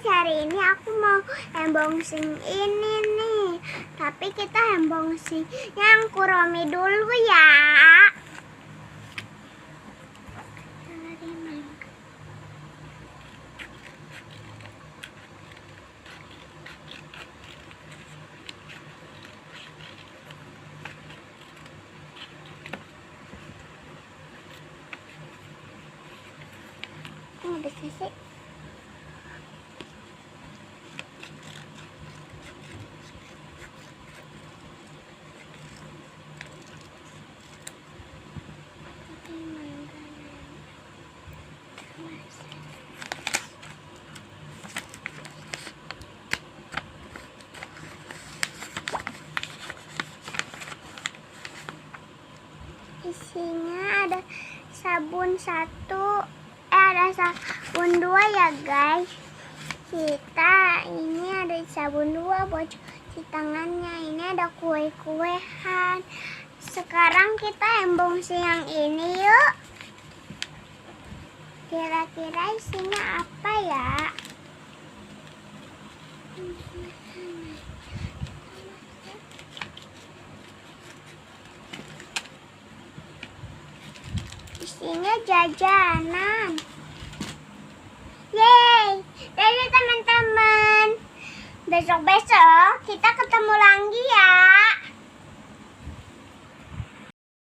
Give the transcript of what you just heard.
guys, hari ini aku mau unboxing ini nih. Tapi kita unboxing yang Kuromi dulu ya. Ini bisa sih. Isinya ada sabun satu, ada sabun dua ya guys. Ini ada sabun dua buat cuci tangannya. Ini ada kue-kuean. Sekarang kita unboxing yang ini yuk. Kira-kira isinya apa ya? Isinya jajanan. Yeay, dadah teman-teman. Besok-besok kita ketemu lagi ya.